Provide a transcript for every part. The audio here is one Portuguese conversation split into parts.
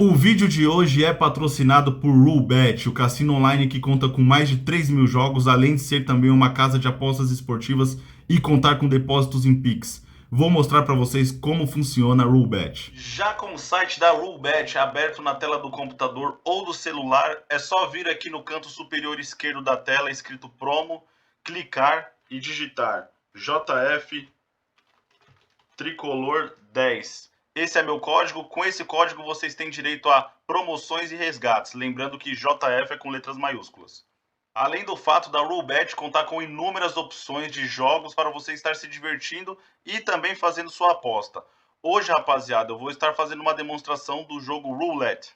O vídeo de hoje é patrocinado por Roulbet, o cassino online que conta com mais de 3 mil jogos, além de ser também uma casa de apostas esportivas e contar com depósitos em Pix. Vou mostrar para vocês como funciona a Roulbet. Já com o site da Roulbet aberto na tela do computador ou do celular, é só vir aqui no canto superior esquerdo da tela escrito promo, clicar e digitar JF Tricolor 10. Esse é meu código. Com esse código vocês têm direito a promoções e resgates. Lembrando que JF é com letras maiúsculas. Além do fato da Roulbet contar com inúmeras opções de jogos para você estar se divertindo e também fazendo sua aposta. Hoje, rapaziada, eu vou estar fazendo uma demonstração do jogo Roulette.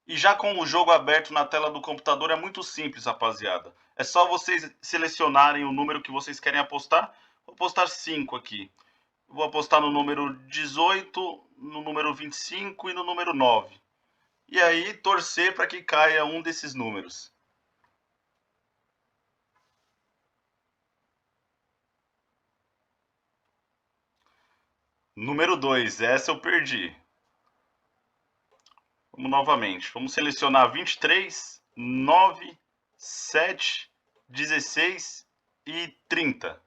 E já com o jogo aberto na tela do computador é muito simples, rapaziada. É só vocês selecionarem o número que vocês querem apostar. Vou apostar 5 aqui. Vou apostar no número 18, no número 25 e no número 9. E aí, torcer para que caia um desses números. Número 2, essa eu perdi. Vamos novamente. Vamos selecionar 23, 9, 7, 16 e 30.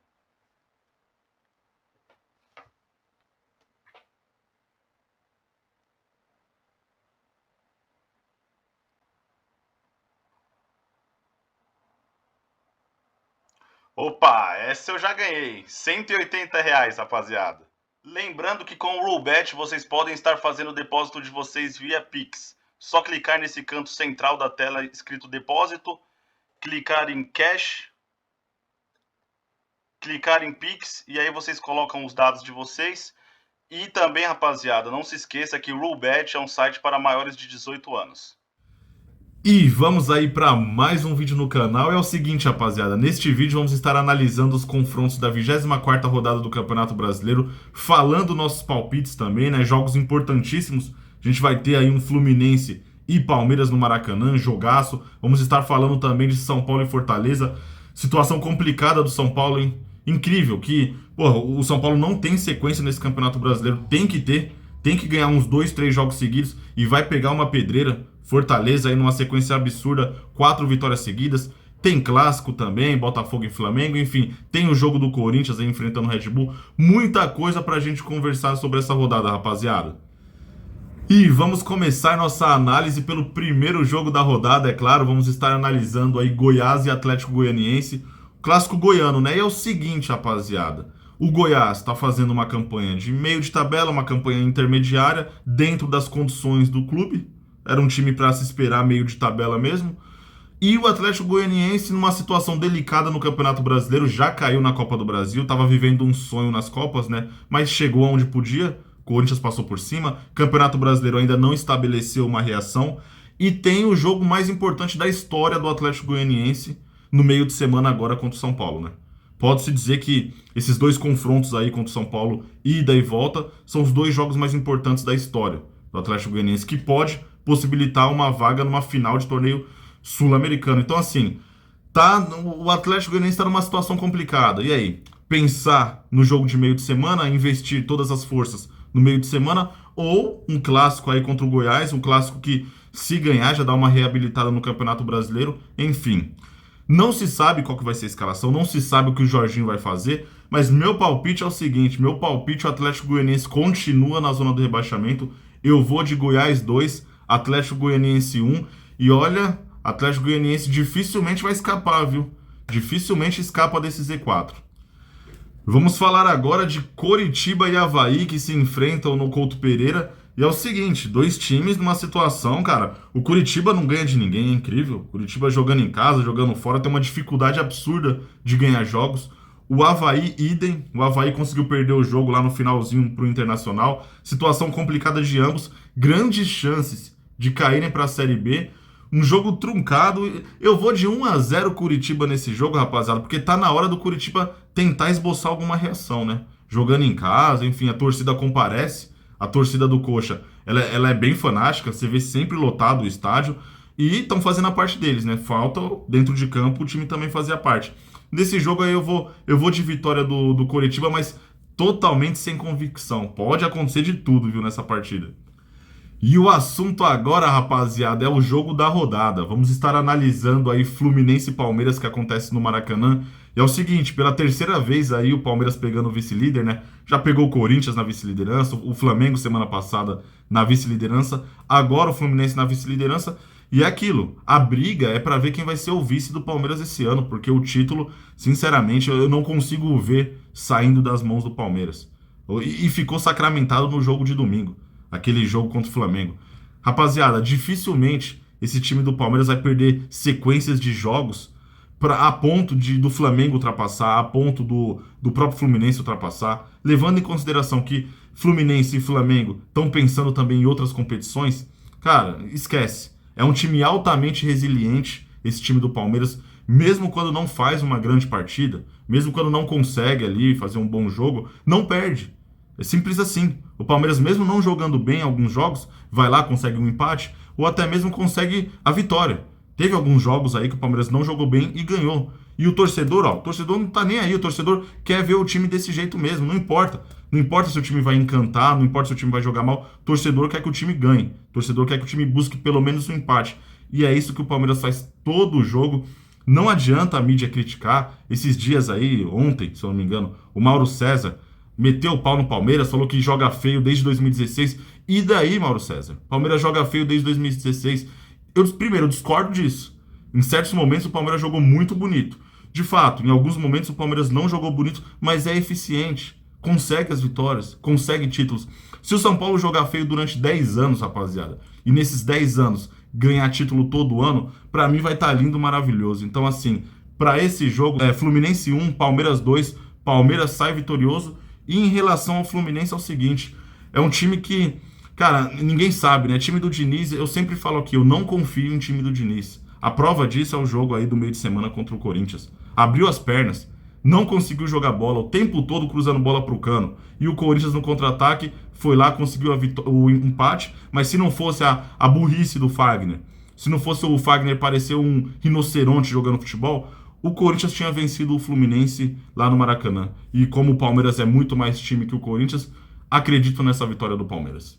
Opa, essa eu já ganhei. R$ 180, rapaziada. Lembrando que com o Roulbet vocês podem estar fazendo o depósito de vocês via Pix. Só clicar nesse canto central da tela escrito depósito, clicar em Cash, clicar em Pix e aí vocês colocam os dados de vocês. E também, rapaziada, não se esqueça que o Roulbet é um site para maiores de 18 anos. E vamos aí para mais um vídeo no canal. É o seguinte, rapaziada, neste vídeo vamos estar analisando os confrontos da 24ª rodada do Campeonato Brasileiro, falando nossos palpites também, né? Jogos importantíssimos. A gente vai ter aí um Fluminense e Palmeiras no Maracanã, jogaço. Vamos estar falando também de São Paulo e Fortaleza. Situação complicada do São Paulo, hein? Incrível que, porra, o São Paulo não tem sequência nesse Campeonato Brasileiro, tem que ter. Tem que ganhar uns 2, 3 jogos seguidos e vai pegar uma pedreira. Fortaleza aí numa sequência absurda, 4 vitórias seguidas. Tem clássico também, Botafogo e Flamengo, enfim, tem o jogo do Corinthians aí enfrentando o Red Bull. Muita coisa pra gente conversar sobre essa rodada, rapaziada. E vamos começar nossa análise pelo primeiro jogo da rodada, é claro. Vamos estar analisando aí Goiás e Atlético Goianiense, clássico goiano, né? E é o seguinte, rapaziada. O Goiás está fazendo uma campanha de meio de tabela, uma campanha intermediária, dentro das condições do clube. Era um time para se esperar meio de tabela mesmo. E o Atlético Goianiense numa situação delicada no Campeonato Brasileiro, já caiu na Copa do Brasil, estava vivendo um sonho nas Copas, né? Mas chegou aonde podia. Corinthians passou por cima. Campeonato Brasileiro ainda não estabeleceu uma reação. E tem o jogo mais importante da história do Atlético Goianiense no meio de semana agora contra o São Paulo, né? Pode-se dizer que esses dois confrontos aí contra o São Paulo, ida e volta, são os dois jogos mais importantes da história do Atlético Goianiense, que pode possibilitar uma vaga numa final de torneio sul-americano. Então, assim, o Atlético Goianiense está numa situação complicada. E aí? Pensar no jogo de meio de semana, investir todas as forças no meio de semana, ou um clássico aí contra o Goiás, um clássico que, se ganhar, já dá uma reabilitada no Campeonato Brasileiro, enfim. Não se sabe qual que vai ser a escalação, não se sabe o que o Jorginho vai fazer, mas meu palpite é o seguinte, meu palpite, o Atlético Goianiense continua na zona do rebaixamento. Eu vou de Goiás 2, Atlético Goianiense 1, e olha, Atlético Goianiense dificilmente vai escapar, viu? Dificilmente escapa desse Z4. Vamos falar agora de Coritiba e Avaí, que se enfrentam no Couto Pereira. E é o seguinte, dois times numa situação, cara, o Coritiba não ganha de ninguém, é incrível. O Coritiba jogando em casa, jogando fora, tem uma dificuldade absurda de ganhar jogos. O Avaí, idem, o Avaí conseguiu perder o jogo lá no finalzinho pro Internacional. Situação complicada de ambos, grandes chances de caírem para a Série B. Um jogo truncado. Eu vou de 1-0 Coritiba nesse jogo, rapaziada, porque tá na hora do Coritiba tentar esboçar alguma reação, né? Jogando em casa, enfim, a torcida comparece. A torcida do Coxa, ela é bem fanática, você vê sempre lotado o estádio e estão fazendo a parte deles, né? Falta dentro de campo o time também fazer a parte. Nesse jogo aí eu vou de vitória do Coritiba, mas totalmente sem convicção. Pode acontecer de tudo, viu, nessa partida. E o assunto agora, rapaziada, é o jogo da rodada. Vamos estar analisando aí Fluminense e Palmeiras que acontece no Maracanã. E é o seguinte, pela terceira vez aí o Palmeiras pegando o vice-líder, né? Já pegou o Corinthians na vice-liderança, o Flamengo semana passada na vice-liderança, agora o Fluminense na vice-liderança. E é aquilo, a briga é para ver quem vai ser o vice do Palmeiras esse ano, porque o título, sinceramente, eu não consigo ver saindo das mãos do Palmeiras. E ficou sacramentado no jogo de domingo, aquele jogo contra o Flamengo. Rapaziada, dificilmente esse time do Palmeiras vai perder sequências de jogos a ponto do Flamengo ultrapassar, a ponto do próprio Fluminense ultrapassar, levando em consideração que Fluminense e Flamengo estão pensando também em outras competições. Cara, esquece. É um time altamente resiliente, esse time do Palmeiras, mesmo quando não faz uma grande partida, mesmo quando não consegue ali fazer um bom jogo, não perde. É simples assim. O Palmeiras, mesmo não jogando bem em alguns jogos, vai lá, consegue um empate, ou até mesmo consegue a vitória. Teve alguns jogos aí que o Palmeiras não jogou bem e ganhou. E o torcedor, ó, o torcedor não tá nem aí, o torcedor quer ver o time desse jeito mesmo, não importa. Não importa se o time vai encantar, não importa se o time vai jogar mal, o torcedor quer que o time ganhe. O torcedor quer que o time busque pelo menos um empate. E é isso que o Palmeiras faz todo o jogo. Não adianta a mídia criticar. Esses dias aí, ontem, se eu não me engano, o Mauro César meteu o pau no Palmeiras, falou que joga feio desde 2016. E daí, Mauro César? Palmeiras joga feio desde 2016. Primeiro, eu discordo disso. Em certos momentos, o Palmeiras jogou muito bonito. De fato, em alguns momentos, o Palmeiras não jogou bonito, mas é eficiente. Consegue as vitórias, consegue títulos. Se o São Paulo jogar feio durante 10 anos, rapaziada, e nesses 10 anos ganhar título todo ano, pra mim vai estar lindo, maravilhoso. Então, assim, pra esse jogo, Fluminense 1, Palmeiras 2, Palmeiras sai vitorioso. E em relação ao Fluminense é o seguinte, é um time que, cara, ninguém sabe, né? Time do Diniz, eu sempre falo aqui, eu não confio em time do Diniz. A prova disso é o jogo aí do meio de semana contra o Corinthians. Abriu as pernas, não conseguiu jogar bola, o tempo todo cruzando bola pro Cano. E o Corinthians no contra-ataque foi lá, conseguiu o empate, mas se não fosse a burrice do Fagner, se não fosse o Fagner parecer um rinoceronte jogando futebol, o Corinthians tinha vencido o Fluminense lá no Maracanã. E como o Palmeiras é muito mais time que o Corinthians, acredito nessa vitória do Palmeiras.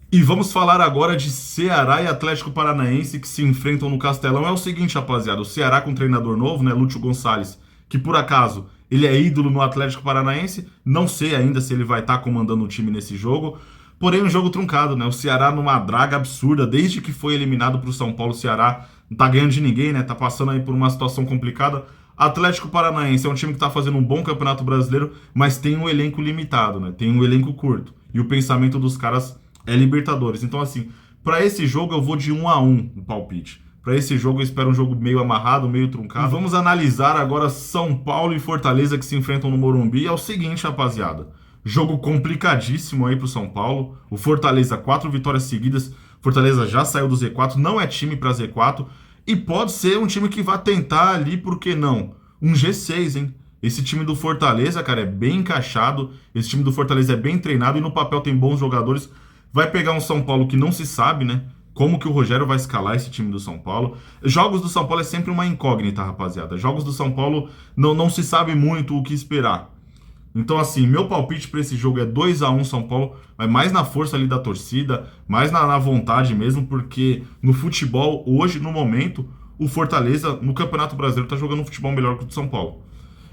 E vamos falar agora de Ceará e Atlético Paranaense que se enfrentam no Castelão. É o seguinte, rapaziada, o Ceará com um treinador novo, né, Lúcio Gonçalves, que por acaso ele é ídolo no Atlético Paranaense. Não sei ainda se ele vai estar comandando o time nesse jogo. Porém, um jogo truncado, né? O Ceará numa draga absurda, desde que foi eliminado para o São Paulo, o Ceará não tá ganhando de ninguém, né? Tá passando aí por uma situação complicada. Atlético Paranaense é um time que tá fazendo um bom campeonato brasileiro, mas tem um elenco limitado, né? Tem um elenco curto. E o pensamento dos caras é Libertadores. Então, assim, para esse jogo eu vou de 1-1 no palpite. Para esse jogo eu espero um jogo meio amarrado, meio truncado. E vamos analisar agora São Paulo e Fortaleza que se enfrentam no Morumbi. É o seguinte, rapaziada. Jogo complicadíssimo aí pro São Paulo. O Fortaleza, 4 vitórias seguidas. Fortaleza já saiu do Z4, não é time para Z4. E pode ser um time que vai tentar ali, por que não? Um G6, hein? Esse time do Fortaleza, cara, é bem encaixado. Esse time do Fortaleza é bem treinado e no papel tem bons jogadores. Vai pegar um São Paulo que não se sabe, né? Como que o Rogério vai escalar esse time do São Paulo. Jogos do São Paulo é sempre uma incógnita, rapaziada. Jogos do São Paulo não se sabe muito o que esperar. Então, assim, meu palpite para esse jogo é 2-1 São Paulo, mas mais na força ali da torcida, mais na vontade mesmo, porque no futebol, hoje, no momento, o Fortaleza, no Campeonato Brasileiro, tá jogando um futebol melhor que o do São Paulo.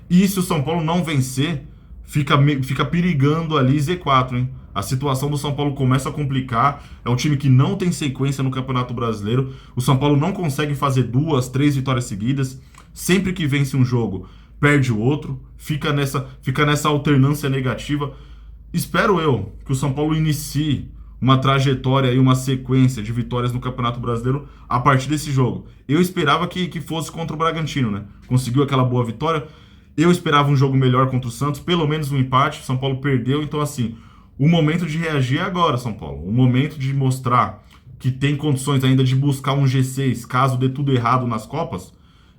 E se o São Paulo não vencer, fica perigando ali Z4, hein? A situação do São Paulo começa a complicar. É um time que não tem sequência no Campeonato Brasileiro. O São Paulo não consegue fazer 2, 3 vitórias seguidas. Sempre que vence um jogo, perde o outro. Fica nessa alternância negativa. Espero eu que o São Paulo inicie uma trajetória e uma sequência de vitórias no Campeonato Brasileiro a partir desse jogo. Eu esperava que fosse contra o Bragantino, né? Conseguiu aquela boa vitória. Eu esperava um jogo melhor contra o Santos, pelo menos um empate. O São Paulo perdeu, então assim, o momento de reagir é agora, São Paulo. O momento de mostrar que tem condições ainda de buscar um G6, caso dê tudo errado nas Copas,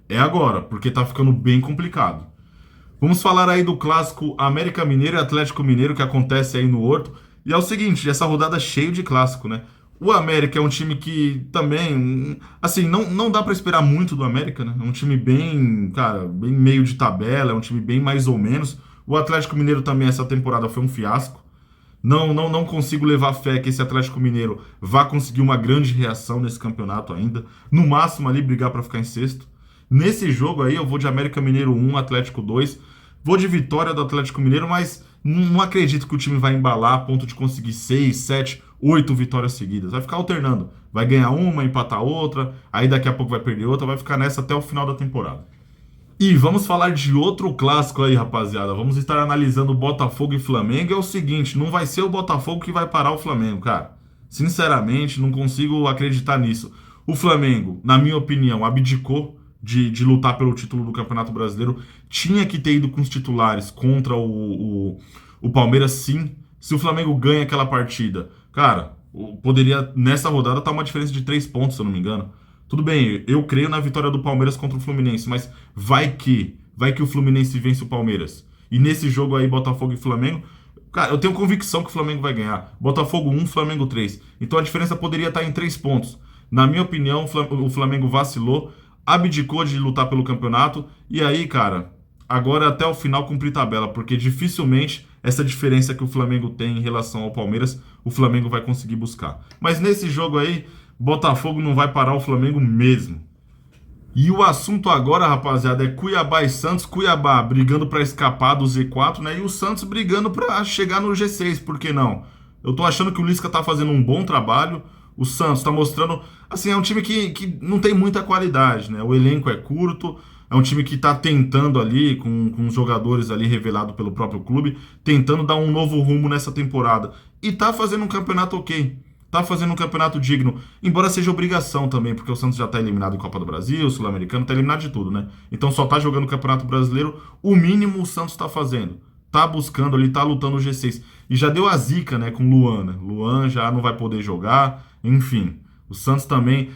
é agora, porque tá ficando bem complicado. Vamos falar aí do clássico América Mineiro e Atlético Mineiro que acontece aí no Horto. E é o seguinte, essa rodada é cheia de clássico, né? O América é um time que também, assim, não dá pra esperar muito do América, né? É um time bem, cara, bem meio de tabela, é um time bem mais ou menos. O Atlético Mineiro também essa temporada foi um fiasco. Não consigo levar fé que esse Atlético Mineiro vá conseguir uma grande reação nesse campeonato ainda. No máximo ali brigar para ficar em sexto. Nesse jogo aí eu vou de América Mineiro 1, Atlético 2. Vou de vitória do Atlético Mineiro, mas não acredito que o time vai embalar a ponto de conseguir 6, 7, 8 vitórias seguidas. Vai ficar alternando. Vai ganhar uma, empatar outra, aí daqui a pouco vai perder outra, vai ficar nessa até o final da temporada. E vamos falar de outro clássico aí, rapaziada. Vamos estar analisando Botafogo e Flamengo. É o seguinte, não vai ser o Botafogo que vai parar o Flamengo, cara. Sinceramente, não consigo acreditar nisso. O Flamengo, na minha opinião, abdicou de lutar pelo título do Campeonato Brasileiro. Tinha que ter ido com os titulares contra o Palmeiras, sim. Se o Flamengo ganha aquela partida, cara, poderia, nessa rodada, estar uma diferença de 3 pontos, se eu não me engano. Tudo bem, eu creio na vitória do Palmeiras contra o Fluminense, mas vai que o Fluminense vence o Palmeiras. E nesse jogo aí, Botafogo e Flamengo, cara, eu tenho convicção que o Flamengo vai ganhar. Botafogo 1, Flamengo 3. Então a diferença poderia estar em 3 pontos. Na minha opinião, o Flamengo vacilou, abdicou de lutar pelo campeonato, e aí, cara, agora até o final cumprir tabela, porque dificilmente essa diferença que o Flamengo tem em relação ao Palmeiras, o Flamengo vai conseguir buscar. Mas nesse jogo aí, Botafogo não vai parar o Flamengo mesmo. E o assunto agora, rapaziada, é Cuiabá e Santos. Cuiabá brigando para escapar do Z4, né? E o Santos brigando para chegar no G6, por que não? Eu tô achando que o Lisca tá fazendo um bom trabalho. O Santos tá mostrando... Assim, é um time que não tem muita qualidade, né? O elenco é curto. É um time que tá tentando ali, com os jogadores ali revelados pelo próprio clube, tentando dar um novo rumo nessa temporada. E tá fazendo um campeonato ok. Tá fazendo um campeonato digno, embora seja obrigação também, porque o Santos já tá eliminado em Copa do Brasil, Sul-Americano, tá eliminado de tudo, né? Então só tá jogando o Campeonato Brasileiro, o mínimo o Santos tá fazendo. Tá buscando ali, tá lutando o G6. E já deu a zica, né, com o Luan, né? Luan já não vai poder jogar, enfim. O Santos também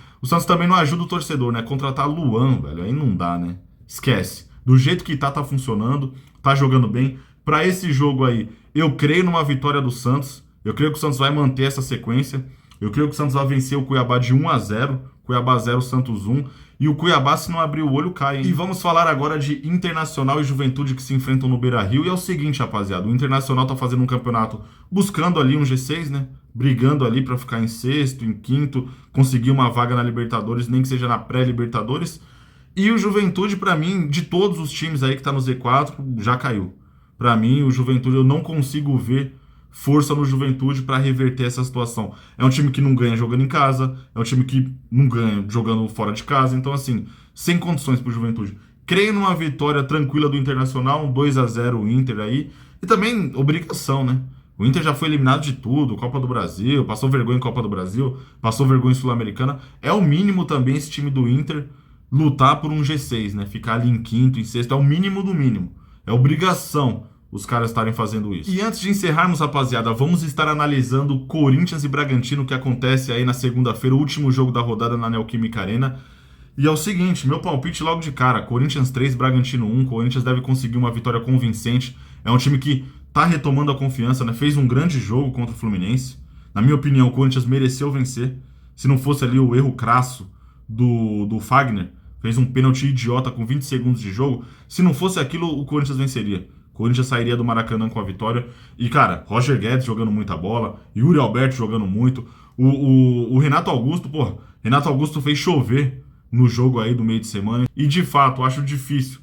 não ajuda o torcedor, né? Contratar Luan, velho, aí não dá, né? Esquece. Do jeito que tá funcionando, tá jogando bem. Pra esse jogo aí, eu creio numa vitória do Santos. Eu creio que o Santos vai manter essa sequência. Eu creio que o Santos vai vencer o Cuiabá de 1-0. Cuiabá 0, Santos 1. E o Cuiabá, se não abrir o olho, cai, hein? E vamos falar agora de Internacional e Juventude que se enfrentam no Beira-Rio. E é o seguinte, rapaziada. O Internacional tá fazendo um campeonato buscando ali um G6, né? Brigando ali pra ficar em sexto, em quinto. Conseguir uma vaga na Libertadores, nem que seja na pré-Libertadores. E o Juventude, pra mim, de todos os times aí que tá no Z4, já caiu. Pra mim, o Juventude, eu não consigo ver força no Juventude para reverter essa situação. É um time que não ganha jogando em casa, é um time que não ganha jogando fora de casa, então assim, sem condições pro Juventude. Creio numa vitória tranquila do Internacional, um 2-0 o Inter aí, e também obrigação, né? O Inter já foi eliminado de tudo, Copa do Brasil, passou vergonha em Copa do Brasil, passou vergonha em Sul-Americana. É o mínimo também esse time do Inter lutar por um G6, né? Ficar ali em quinto, em sexto, é o mínimo do mínimo. É obrigação os caras estarem fazendo isso. E antes de encerrarmos, rapaziada, vamos estar analisando Corinthians e Bragantino, que acontece aí na segunda-feira, o último jogo da rodada na Neoquímica Arena. E é o seguinte, meu palpite logo de cara, Corinthians 3, Bragantino 1, Corinthians deve conseguir uma vitória convincente. É um time que tá retomando a confiança, né? Fez um grande jogo contra o Fluminense. Na minha opinião, o Corinthians mereceu vencer. Se não fosse ali o erro crasso do Fagner, fez um pênalti idiota com 20 segundos de jogo. Se não fosse aquilo, o Corinthians venceria. O Corinthians sairia do Maracanã com a vitória. E, cara, Roger Guedes jogando muita bola, Yuri Alberto jogando muito. O Renato Augusto, porra, Renato Augusto fez chover no jogo aí do meio de semana. E, de fato, acho difícil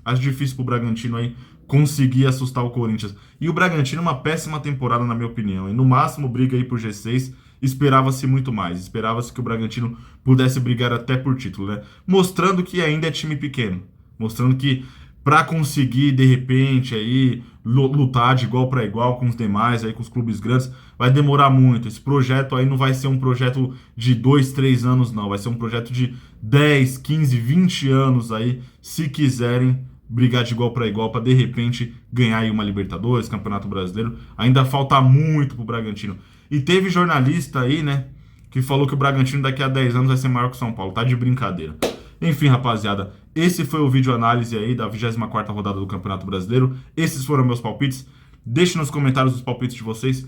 pro Bragantino aí conseguir assustar o Corinthians. E o Bragantino, uma péssima temporada, na minha opinião. E no máximo, briga aí por G6. Esperava-se muito mais. Esperava-se que o Bragantino pudesse brigar até por título, né? Mostrando que ainda é time pequeno. Mostrando que para conseguir, de repente, aí lutar de igual para igual com os demais, aí com os clubes grandes, vai demorar muito. Esse projeto aí não vai ser um projeto de 2, 3 anos, não. Vai ser um projeto de 10, 15, 20 anos aí, se quiserem brigar de igual para igual, para de repente ganhar aí uma Libertadores, Campeonato Brasileiro. Ainda falta muito pro Bragantino. E teve jornalista aí, né, que falou que o Bragantino daqui a 10 anos vai ser maior que o São Paulo. Tá de brincadeira. Enfim, rapaziada, esse foi o vídeo análise aí da 24ª rodada do Campeonato Brasileiro. Esses foram meus palpites. Deixe nos comentários os palpites de vocês.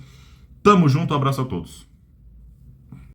Tamo junto, um abraço a todos.